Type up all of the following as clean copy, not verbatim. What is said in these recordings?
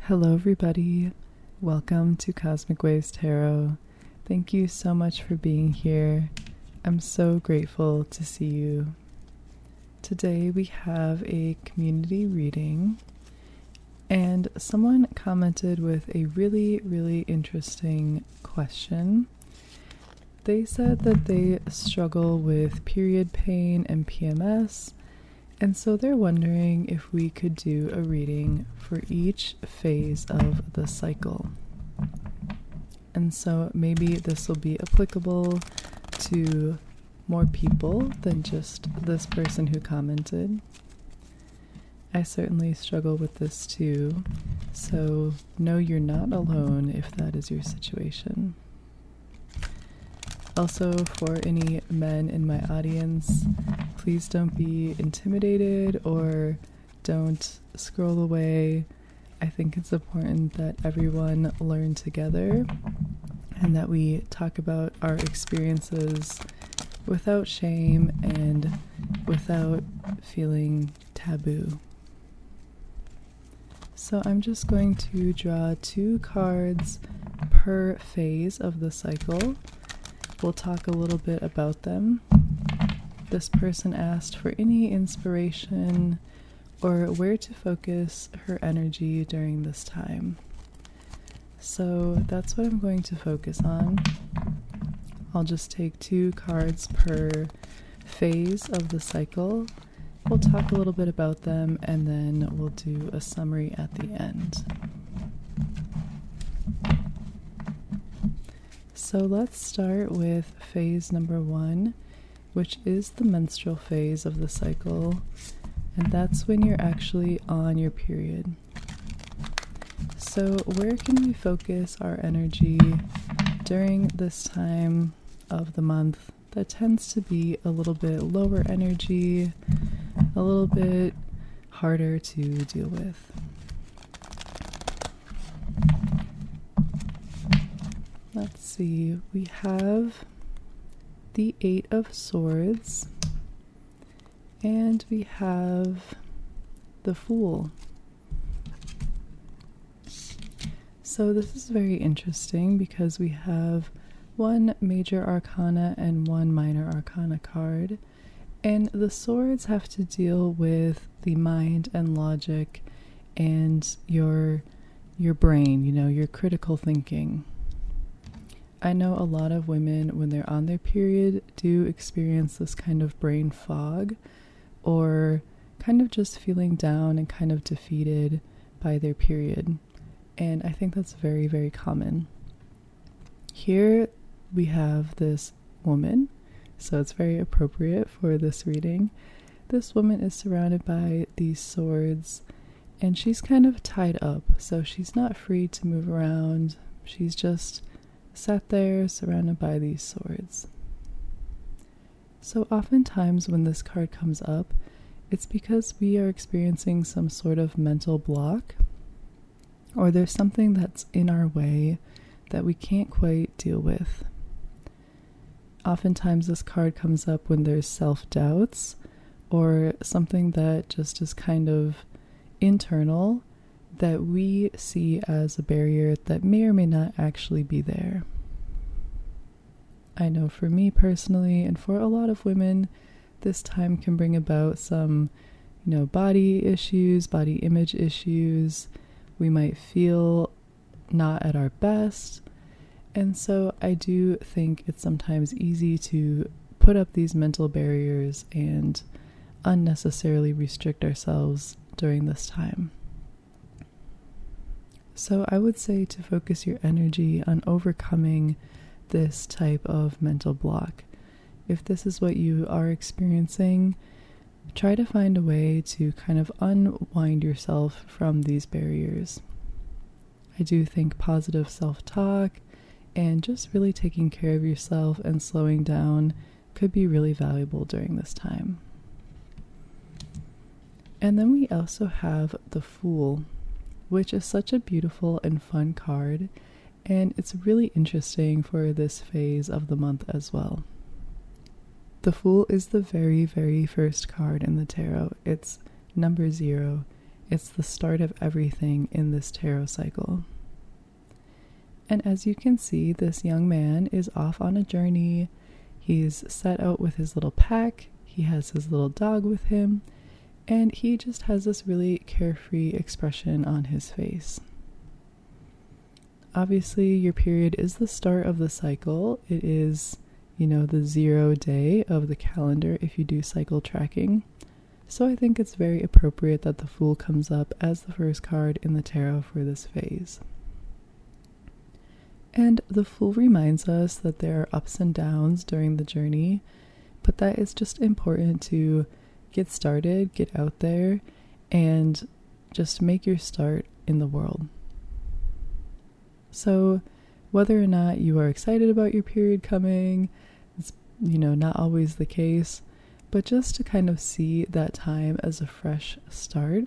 Hello everybody, welcome to Cosmic Waves Tarot. Thank you so much for being here. I'm so grateful to see you. Today we have a community reading and someone commented with a really interesting question. They said that they struggle with period pain and PMS, and so they're wondering if we could do a reading for each phase of the cycle. And so maybe this will be applicable to more people than just this person who commented. I certainly struggle with this too, so know you're not alone if that is your situation. Also, for any men in my audience, please don't be intimidated or don't scroll away. I think it's important that everyone learn together and that we talk about our experiences without shame and without feeling taboo. So I'm just going to draw 2 cards per phase of the cycle. We'll talk a little bit about them. This person asked for any inspiration or where to focus her energy during this time. So that's what I'm going to focus on. I'll just take 2 cards per phase of the cycle. We'll talk a little bit about them and then we'll do a summary at the end. So let's start with phase number 1, which is the menstrual phase of the cycle, and that's when you're actually on your period. So where can we focus our energy during this time of the month that tends to be a little bit lower energy, a little bit harder to deal with? Let's see, we have the 8 of Swords, and we have the Fool. So this is very interesting because we have 1 major arcana and 1 minor arcana card, and the swords have to deal with the mind and logic and your brain, your critical thinking. I know a lot of women, when they're on their period, do experience this kind of brain fog or kind of just feeling down and kind of defeated by their period. And I think that's very common. Here we have this woman, so it's very appropriate for this reading. This woman is surrounded by these swords and she's kind of tied up, so she's not free to move around. She's just sat there surrounded by these swords. So oftentimes when this card comes up, it's because we are experiencing some sort of mental block, or there's something that's in our way that we can't quite deal with. Oftentimes this card comes up when there's self-doubts or something that just is kind of internal that we see as a barrier that may or may not actually be there. I know for me personally, and for a lot of women, this time can bring about some, body issues, body image issues. We might feel not at our best. And so I do think it's sometimes easy to put up these mental barriers and unnecessarily restrict ourselves during this time. So I would say to focus your energy on overcoming this type of mental block. If this is what you are experiencing, try to find a way to kind of unwind yourself from these barriers. I do think positive self-talk and just really taking care of yourself and slowing down could be really valuable during this time. And then we also have the Fool, which is such a beautiful and fun card, and it's really interesting for this phase of the month as well. The Fool is the very first card in the tarot. It's number 0, It's the start of everything in this tarot cycle. And as you can see, this young man is off on a journey. He's set out with his little pack. He has his little dog with him. And he just has this really carefree expression on his face. Obviously, your period is the start of the cycle. It is, the 0 day of the calendar if you do cycle tracking. So I think it's very appropriate that the Fool comes up as the first card in the tarot for this phase. And the Fool reminds us that there are ups and downs during the journey, but that it's just important to get started, get out there, and just make your start in the world. So whether or not you are excited about your period coming, it's, not always the case, but just to kind of see that time as a fresh start.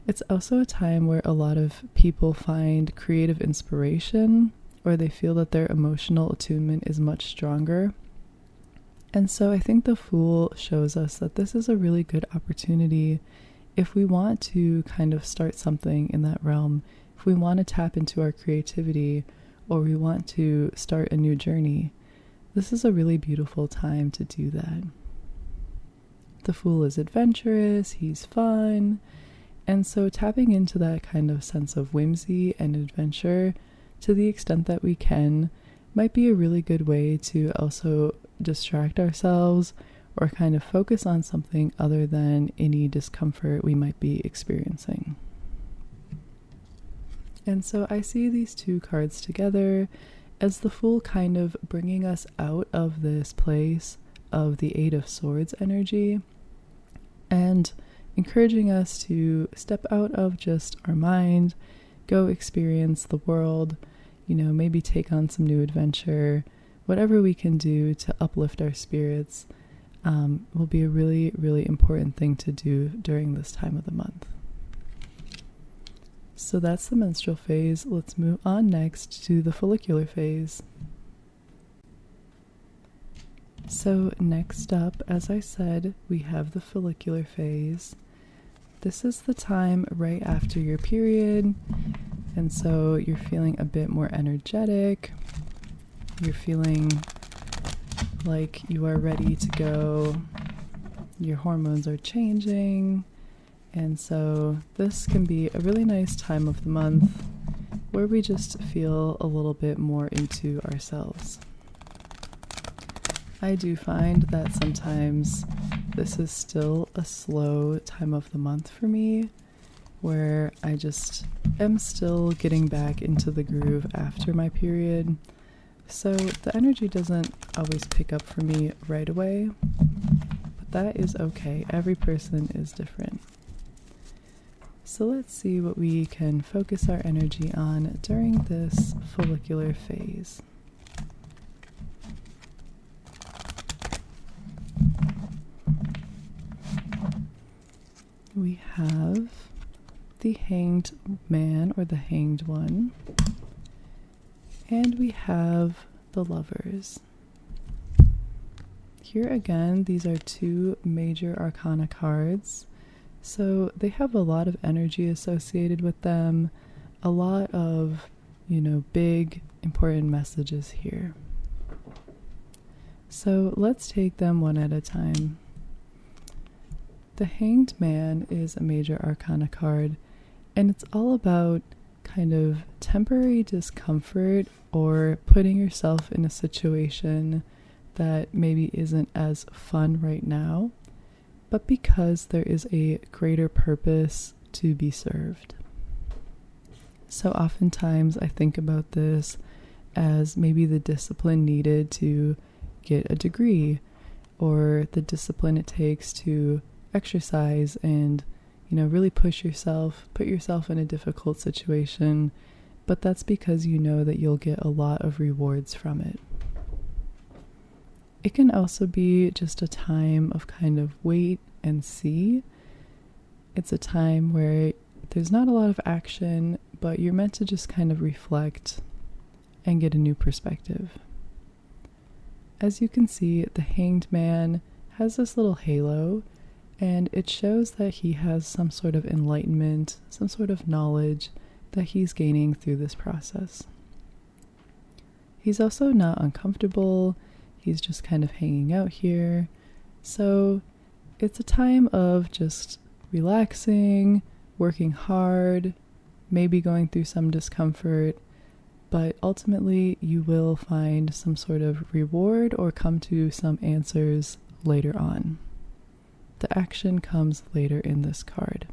It's also a time where a lot of people find creative inspiration, or they feel that their emotional attunement is much stronger. And so I think the Fool shows us that this is a really good opportunity if we want to kind of start something in that realm, if we want to tap into our creativity, or we want to start a new journey. This is a really beautiful time to do that. The Fool is adventurous, he's fun, and so tapping into that kind of sense of whimsy and adventure to the extent that we can might be a really good way to also distract ourselves or kind of focus on something other than any discomfort we might be experiencing. And so I see these two cards together as the Fool kind of bringing us out of this place of the Eight of Swords energy and encouraging us to step out of just our mind, go experience the world, maybe take on some new adventure. Whatever we can do to uplift our spirits will be a really, really important thing to do during this time of the month. So that's the menstrual phase. Let's move on next to the follicular phase. So next up, as I said, we have the follicular phase. This is the time right after your period, and so you're feeling a bit more energetic. You're feeling like you are ready to go. Your hormones are changing, and so this can be a really nice time of the month where we just feel a little bit more into ourselves. I do find that sometimes this is still a slow time of the month for me, where I just am still getting back into the groove after my period. So the energy doesn't always pick up for me right away, but that is okay. Every person is different. So let's see what we can focus our energy on during this follicular phase. We have the Hanged Man, or the Hanged One, and we have the Lovers. Here again, these are two major arcana cards, so they have a lot of energy associated with them, a lot of, big, important messages here. So let's take them one at a time. The Hanged Man is a major arcana card, and it's all about kind of temporary discomfort or putting yourself in a situation that maybe isn't as fun right now, but because there is a greater purpose to be served. So oftentimes I think about this as maybe the discipline needed to get a degree, or the discipline it takes to exercise and, really push yourself, put yourself in a difficult situation, but that's because you know that you'll get a lot of rewards from it. It can also be just a time of kind of wait and see. It's a time where there's not a lot of action, but you're meant to just kind of reflect and get a new perspective. As you can see, the Hanged Man has this little halo, And it shows that he has some sort of enlightenment, some sort of knowledge that he's gaining through this process. He's also not uncomfortable. He's just kind of hanging out here. So it's a time of just relaxing, working hard, maybe going through some discomfort, but ultimately you will find some sort of reward or come to some answers later on. The action comes later in this card.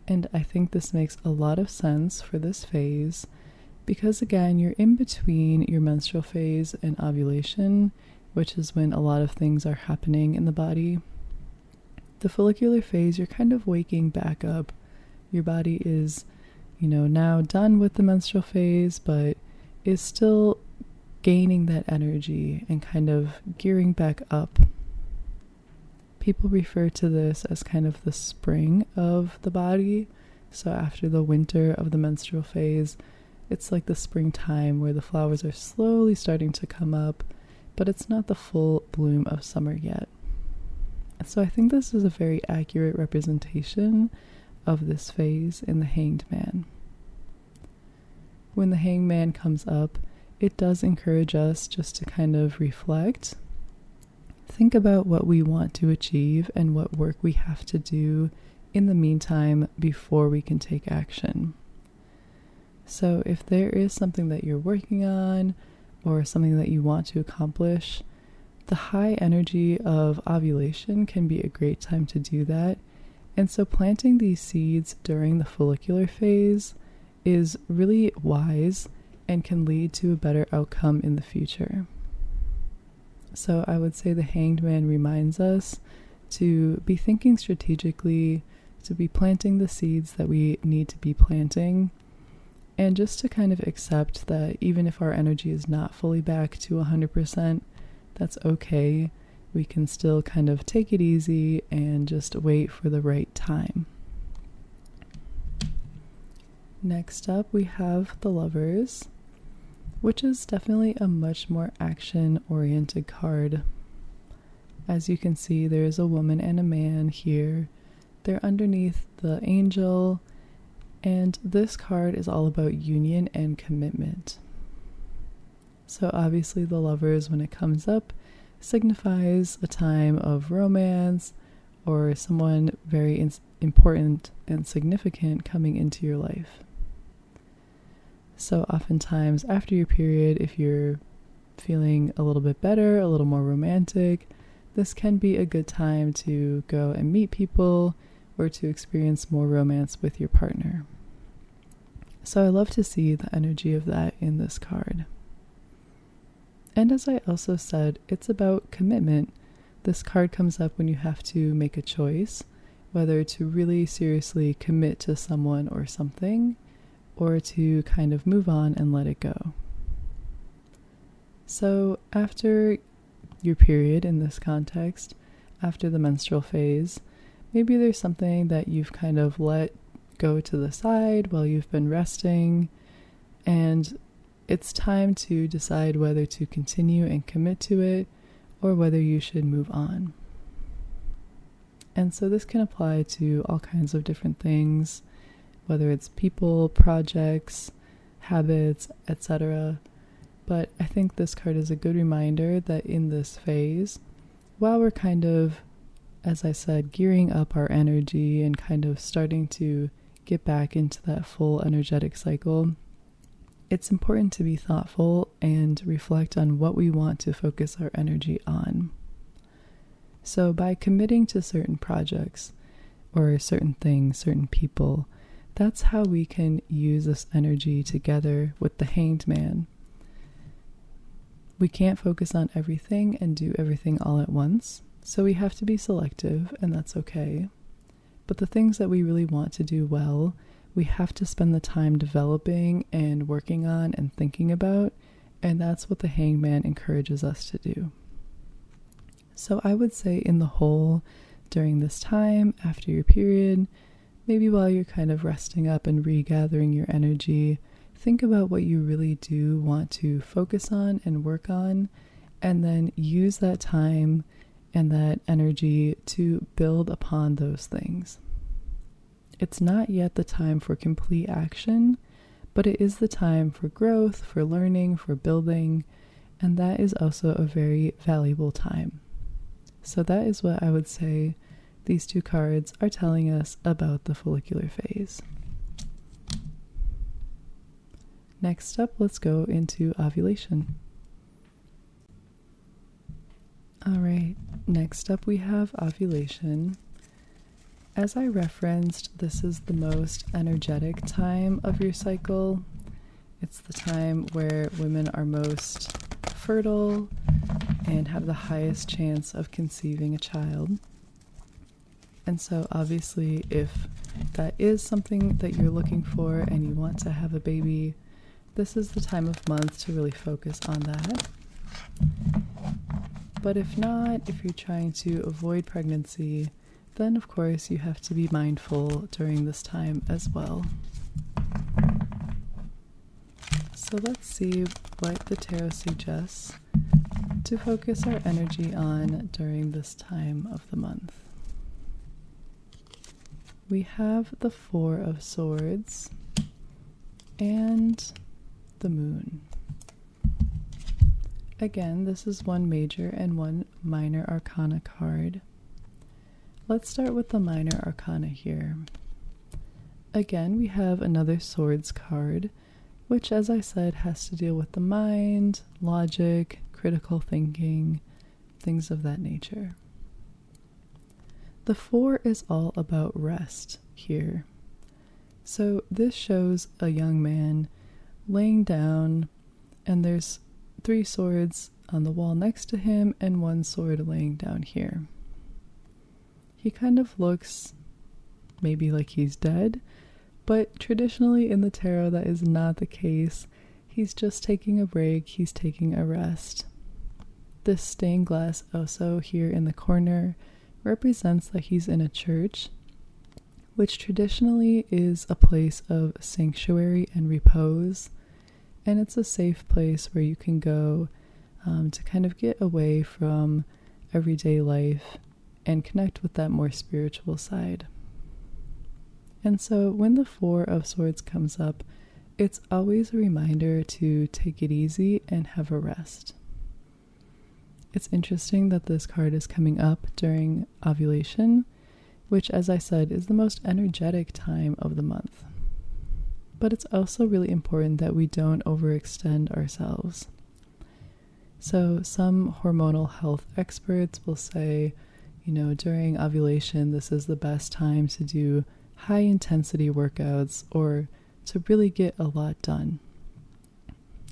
And I think this makes a lot of sense for this phase because, again, you're in between your menstrual phase and ovulation, which is when a lot of things are happening in the body. The follicular phase, you're kind of waking back up. Your body is, now done with the menstrual phase, but is still gaining that energy and kind of gearing back up. People refer to this as kind of the spring of the body. So after the winter of the menstrual phase, it's like the springtime where the flowers are slowly starting to come up, but it's not the full bloom of summer yet. So I think this is a very accurate representation of this phase in the Hanged Man. When the Hanged Man comes up, it does encourage us just to kind of reflect, think about what we want to achieve and what work we have to do in the meantime before we can take action. So if there is something that you're working on or something that you want to accomplish, the high energy of ovulation can be a great time to do that. And so planting these seeds during the follicular phase is really wise and can lead to a better outcome in the future. So I would say the Hanged Man reminds us to be thinking strategically, to be planting the seeds that we need to be planting, and just to kind of accept that even if our energy is not fully back to 100%, that's okay. We can still kind of take it easy and just wait for the right time. Next up, we have the Lovers, which is definitely a much more action-oriented card. As you can see, there is a woman and a man here. They're underneath the angel, and this card is all about union and commitment. So obviously the Lovers, when it comes up, signifies a time of romance or someone very important and significant coming into your life. So oftentimes after your period, if you're feeling a little bit better, a little more romantic, this can be a good time to go and meet people or to experience more romance with your partner. So I love to see the energy of that in this card. And as I also said, it's about commitment. This card comes up when you have to make a choice, whether to really seriously commit to someone or something, or to kind of move on and let it go. So after your period in this context, after the menstrual phase, maybe there's something that you've kind of let go to the side while you've been resting, and it's time to decide whether to continue and commit to it or whether you should move on. And so this can apply to all kinds of different things, whether it's people, projects, habits, etc. But I think this card is a good reminder that in this phase, while we're kind of, as I said, gearing up our energy and kind of starting to get back into that full energetic cycle, it's important to be thoughtful and reflect on what we want to focus our energy on. So by committing to certain projects or certain things, certain people, that's how we can use this energy together with the Hanged Man. We can't focus on everything and do everything all at once, so we have to be selective, and that's okay. But the things that we really want to do well, we have to spend the time developing and working on and thinking about, and that's what the Hanged Man encourages us to do. So I would say in the whole, during this time, after your period, maybe while you're kind of resting up and regathering your energy, think about what you really do want to focus on and work on, and then use that time and that energy to build upon those things. It's not yet the time for complete action, but it is the time for growth, for learning, for building, and that is also a very valuable time. So that is what I would say these two cards are telling us about the follicular phase. Next up, let's go into ovulation. All right, next up we have ovulation. As I referenced, this is the most energetic time of your cycle. It's the time where women are most fertile and have the highest chance of conceiving a child. And so obviously, if that is something that you're looking for and you want to have a baby, this is the time of month to really focus on that. But if not, if you're trying to avoid pregnancy, then of course you have to be mindful during this time as well. So let's see what the tarot suggests to focus our energy on during this time of the month. We have the Four of Swords and the Moon. Again, this is one major and one minor arcana card. Let's start with the minor arcana here. Again, we have another Swords card, which, as I said, has to deal with the mind, logic, critical thinking, things of that nature. The Four is all about rest here. So this shows a young man laying down, and there's 3 swords on the wall next to him and 1 sword laying down here. He kind of looks maybe like he's dead, but traditionally in the tarot that is not the case. He's just taking a break, he's taking a rest. This stained glass also here in the corner represents that he's in a church, which traditionally is a place of sanctuary and repose, and it's a safe place where you can go to kind of get away from everyday life and connect with that more spiritual side. And so when the Four of Swords comes up, it's always a reminder to take it easy and have a rest. It's interesting that this card is coming up during ovulation, which, as I said, is the most energetic time of the month. But it's also really important that we don't overextend ourselves. So some hormonal health experts will say, during ovulation, this is the best time to do high intensity workouts or to really get a lot done.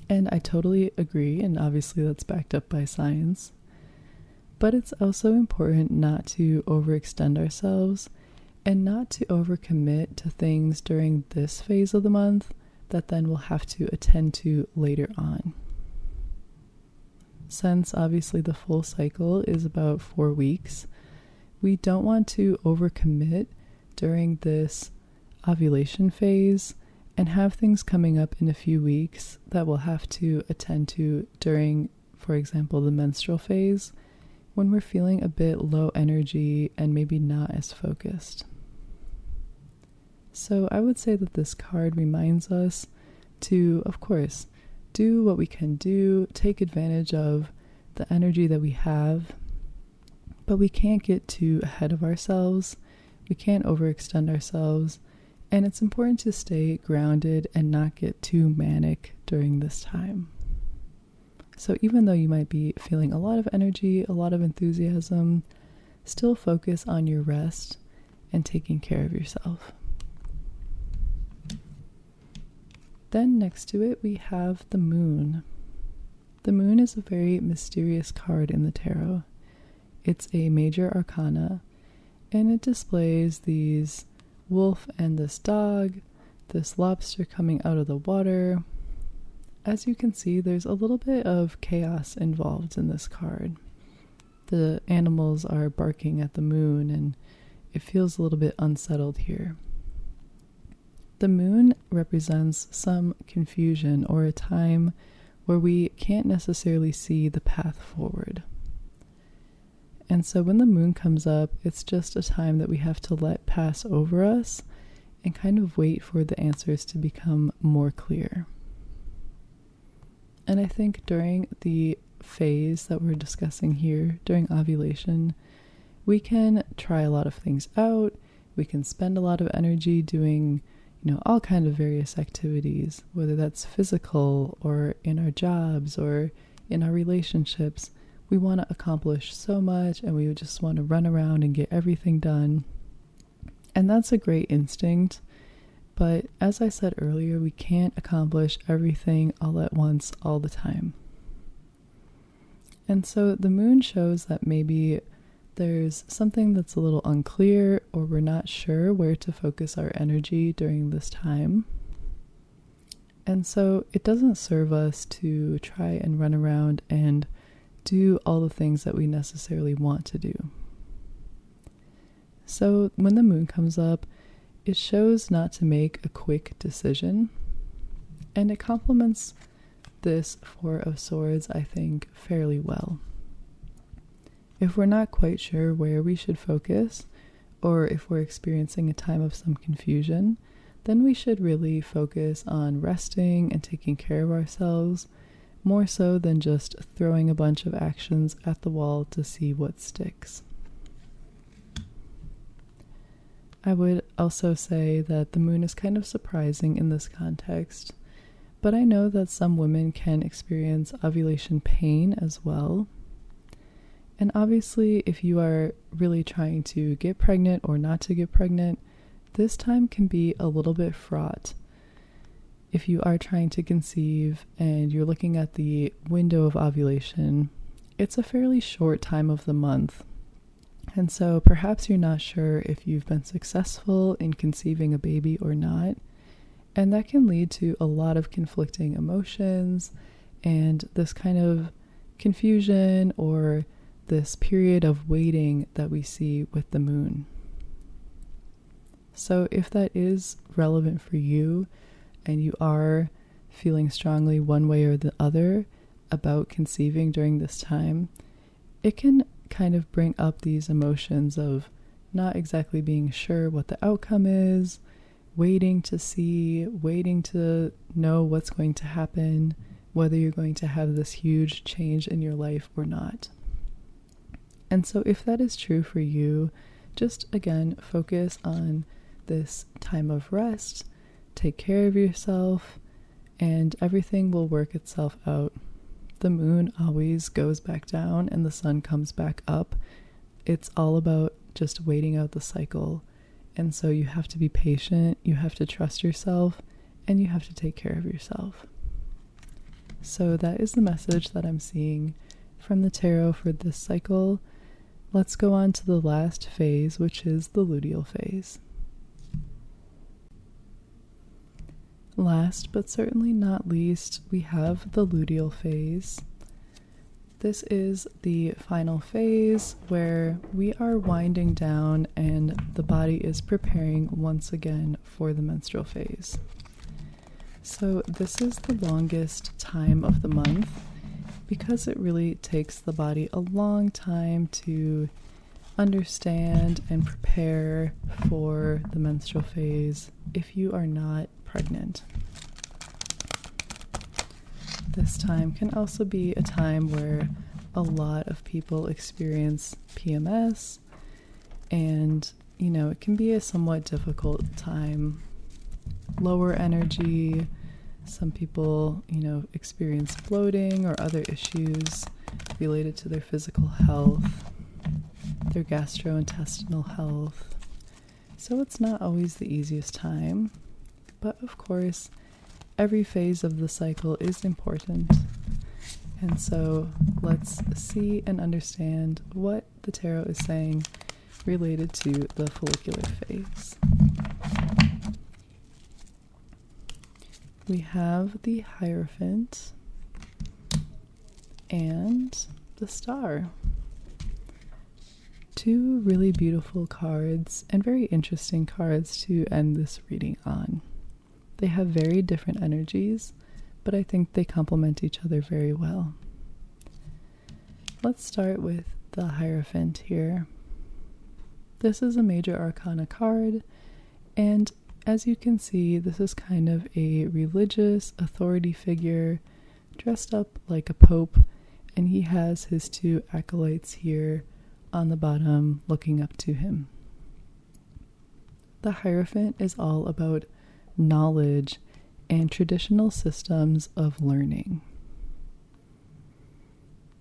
And I totally agree, and obviously that's backed up by science. But it's also important not to overextend ourselves and not to overcommit to things during this phase of the month that then we'll have to attend to later on. Since obviously the full cycle is about 4 weeks, we don't want to overcommit during this ovulation phase and have things coming up in a few weeks that we'll have to attend to during, for example, the menstrual phase, when we're feeling a bit low energy and maybe not as focused. So I would say that this card reminds us to, of course, do what we can do, take advantage of the energy that we have, but we can't get too ahead of ourselves. We can't overextend ourselves, and it's important to stay grounded and not get too manic during this time. So even though you might be feeling a lot of energy, a lot of enthusiasm, still focus on your rest and taking care of yourself. Then next to it, we have the Moon. The Moon is a very mysterious card in the tarot. It's a major arcana, and it displays these wolf and this dog, this lobster coming out of the water. As you can see, there's a little bit of chaos involved in this card. The animals are barking at the moon, and it feels a little bit unsettled here. The moon represents some confusion or a time where we can't necessarily see the path forward. And so when the moon comes up, it's just a time that we have to let pass over us and kind of wait for the answers to become more clear. And I think during the phase that we're discussing here, during ovulation, we can try a lot of things out. We can spend a lot of energy doing, all kind of various activities, whether that's physical or in our jobs or in our relationships. We want to accomplish so much and we just want to run around and get everything done. And that's a great instinct. But as I said earlier, we can't accomplish everything all at once all the time. And so the moon shows that maybe there's something that's a little unclear, or we're not sure where to focus our energy during this time. And so it doesn't serve us to try and run around and do all the things that we necessarily want to do. So when the moon comes up, it shows not to make a quick decision, and it complements this Four of Swords, I think, fairly well. If we're not quite sure where we should focus, or if we're experiencing a time of some confusion, then we should really focus on resting and taking care of ourselves, more so than just throwing a bunch of actions at the wall to see what sticks. I would also say that the moon is kind of surprising in this context, but I know that some women can experience ovulation pain as well. And obviously, if you are really trying to get pregnant or not to get pregnant, this time can be a little bit fraught. If you are trying to conceive and you're looking at the window of ovulation, it's a fairly short time of the month. And so perhaps you're not sure if you've been successful in conceiving a baby or not. And that can lead to a lot of conflicting emotions and this kind of confusion or this period of waiting that we see with the moon. So if that is relevant for you and you are feeling strongly one way or the other about conceiving during this time, it can kind of bring up these emotions of not exactly being sure what the outcome is, waiting to see, waiting to know what's going to happen, whether you're going to have this huge change in your life or not. And so if that is true for you, just again, focus on this time of rest, take care of yourself, and everything will work itself out. The moon always goes back down and the sun comes back up. It's all about just waiting out the cycle. And so you have to be patient, you have to trust yourself, and you have to take care of yourself. So that is the message that I'm seeing from the tarot for this cycle. Let's go on to the last phase, which is the luteal phase. Last but certainly not least, we have the luteal phase. This is the final phase where we are winding down and the body is preparing once again for the menstrual phase. So this is the longest time of the month because it really takes the body a long time to understand and prepare for the menstrual phase if you are not pregnant. This time can also be a time where a lot of people experience PMS, and it can be a somewhat difficult time. Lower energy, some people experience bloating or other issues related to their physical health, their gastrointestinal health. So it's not always the easiest time. But of course, every phase of the cycle is important. And so let's see and understand what the tarot is saying related to the follicular phase. We have the Hierophant and the Star. Two really beautiful cards and very interesting cards to end this reading on. They have very different energies, but I think they complement each other very well. Let's start with the Hierophant here. This is a major arcana card, and as you can see, this is kind of a religious authority figure dressed up like a pope, and he has his two acolytes here on the bottom looking up to him. The Hierophant is all about knowledge and traditional systems of learning.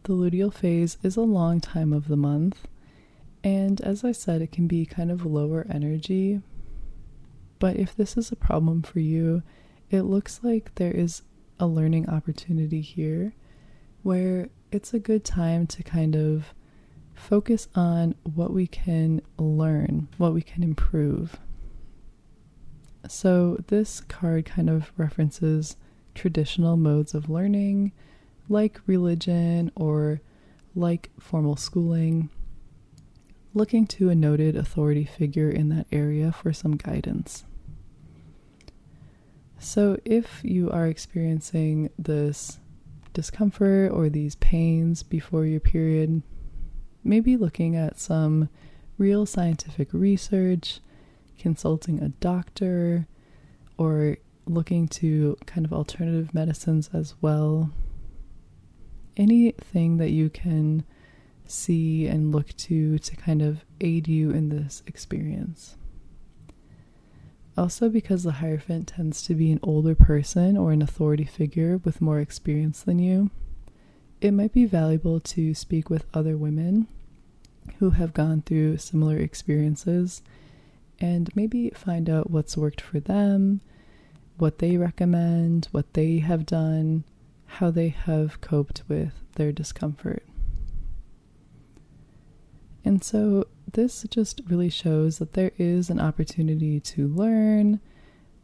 The Luteal Phase is a long time of the month, and as I said, it can be kind of lower energy. But if this is a problem for you, it looks like there is a learning opportunity here where it's a good time to kind of focus on what we can learn, what we can improve. So this card kind of references traditional modes of learning, like religion or like formal schooling, looking to a noted authority figure in that area for some guidance. So if you are experiencing this discomfort or these pains before your period, maybe looking at some real scientific research, consulting a doctor, or looking to kind of alternative medicines as well. Anything that you can see and look to kind of aid you in this experience. Also, because the Hierophant tends to be an older person or an authority figure with more experience than you, it might be valuable to speak with other women who have gone through similar experiences and maybe find out what's worked for them, what they recommend, what they have done, how they have coped with their discomfort. And so this just really shows that there is an opportunity to learn,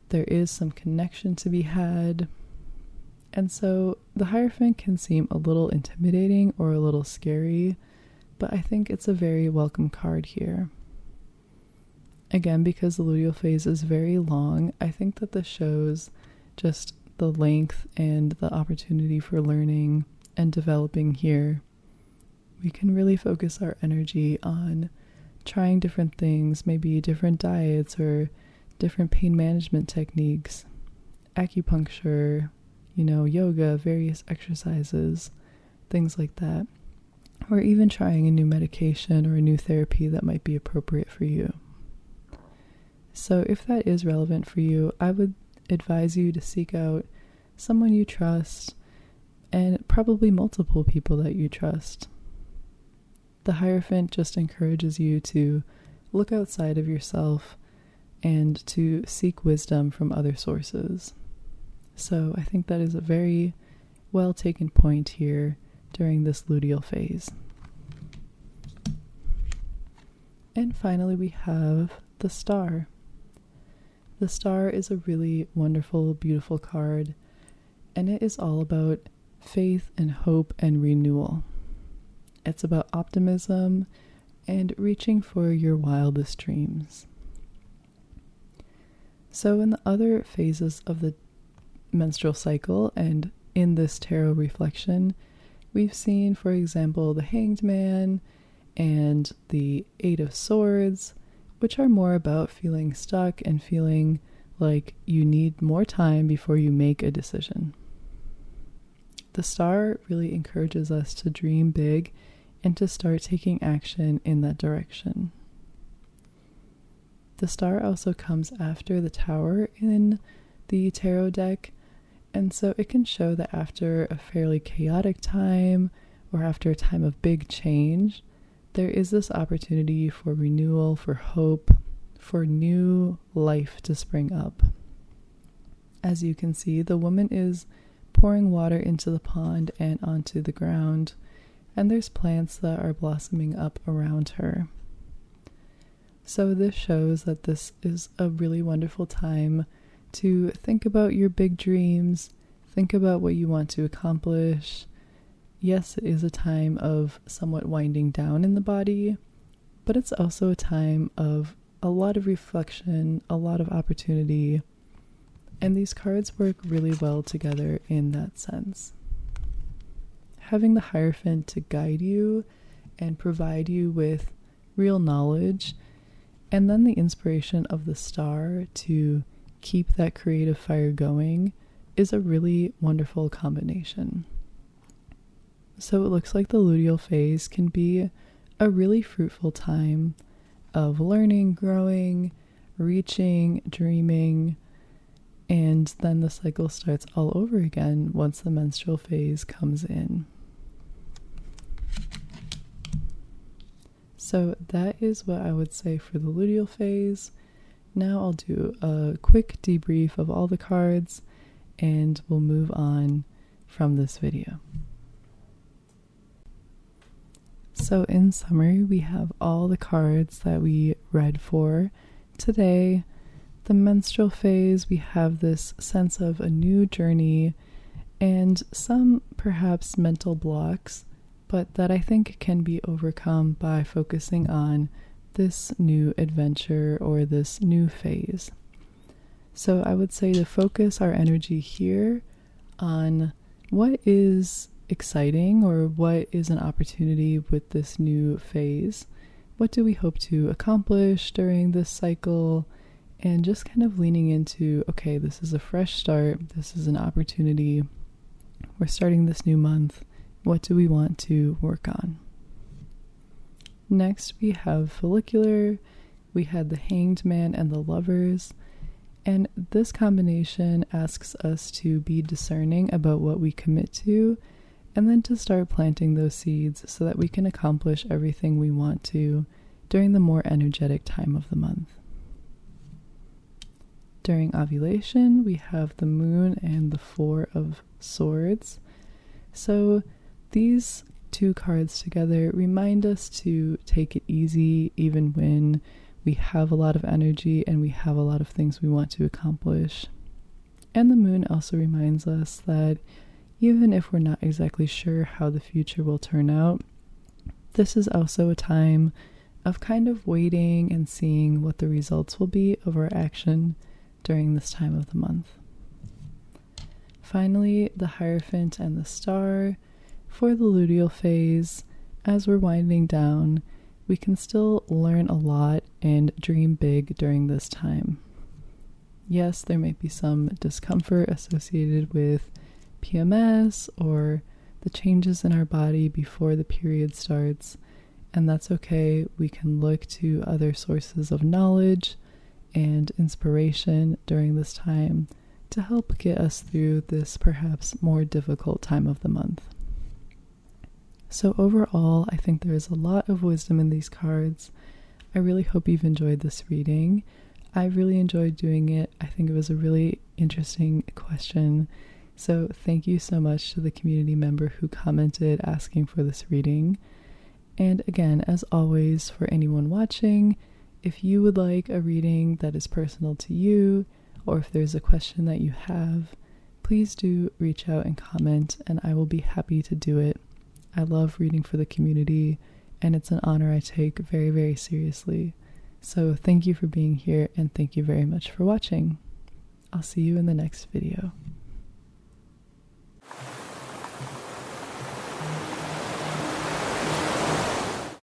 there is some connection to be had. And so the Hierophant can seem a little intimidating or a little scary, but I think it's a very welcome card here. Again, because the Luteal Phase is very long, I think that this shows just the length and the opportunity for learning and developing here. We can really focus our energy on trying different things, maybe different diets or different pain management techniques, acupuncture, yoga, various exercises, things like that, or even trying a new medication or a new therapy that might be appropriate for you. So if that is relevant for you, I would advise you to seek out someone you trust and probably multiple people that you trust. The Hierophant just encourages you to look outside of yourself and to seek wisdom from other sources. So I think that is a very well taken point here during this Luteal Phase. And finally we have the Star. The Star is a really wonderful, beautiful card, and it is all about faith and hope and renewal. It's about optimism and reaching for your wildest dreams. So in the other phases of the menstrual cycle and in this tarot reflection, we've seen, for example, the Hanged Man and the Eight of Swords, which are more about feeling stuck and feeling like you need more time before you make a decision. The Star really encourages us to dream big and to start taking action in that direction. The Star also comes after the Tower in the tarot deck, and so it can show that after a fairly chaotic time or after a time of big change, there is this opportunity for renewal, for hope, for new life to spring up. As you can see, the woman is pouring water into the pond and onto the ground, and there's plants that are blossoming up around her. So this shows that this is a really wonderful time to think about your big dreams, think about what you want to accomplish. Yes, it is a time of somewhat winding down in the body, but it's also a time of a lot of reflection, a lot of opportunity, and these cards work really well together in that sense. Having the Hierophant to guide you and provide you with real knowledge, and then the inspiration of the star to keep that creative fire going is a really wonderful combination. So it looks like the luteal phase can be a really fruitful time of learning, growing, reaching, dreaming, and then the cycle starts all over again once the menstrual phase comes in. So that is what I would say for the luteal phase. Now I'll do a quick debrief of all the cards and we'll move on from this video. So in summary, we have all the cards that we read for today. The menstrual phase, we have this sense of a new journey and some perhaps mental blocks, but that I think can be overcome by focusing on this new adventure or this new phase. So I would say to focus our energy here on what is exciting or what is an opportunity with this new phase. What do we hope to accomplish during this cycle? And just kind of leaning into, okay, this is a fresh start. This is an opportunity. We're starting this new month. What do we want to work on? Next, we have Follicular. We had the Hanged Man and the Lovers. And this combination asks us to be discerning about what we commit to, and then to start planting those seeds so that we can accomplish everything we want to during the more energetic time of the month. During ovulation, we have the Moon and the Four of Swords. So these two cards together remind us to take it easy even when we have a lot of energy and we have a lot of things we want to accomplish. And the Moon also reminds us that even if we're not exactly sure how the future will turn out, this is also a time of kind of waiting and seeing what the results will be of our action during this time of the month. Finally, the Hierophant and the Star. For the luteal phase, as we're winding down, we can still learn a lot and dream big during this time. Yes, there might be some discomfort associated with PMS or the changes in our body before the period starts, and that's okay. We can look to other sources of knowledge and inspiration during this time to help get us through this perhaps more difficult time of the month. So overall, I think there is a lot of wisdom in these cards. I really hope you've enjoyed this reading. I really enjoyed doing it. I think it was a really interesting question. So thank you so much to the community member who commented asking for this reading. And again, as always, for anyone watching, if you would like a reading that is personal to you, or if there's a question that you have, please do reach out and comment, and I will be happy to do it. I love reading for the community, and it's an honor I take very, very seriously. So thank you for being here, and thank you very much for watching. I'll see you in the next video.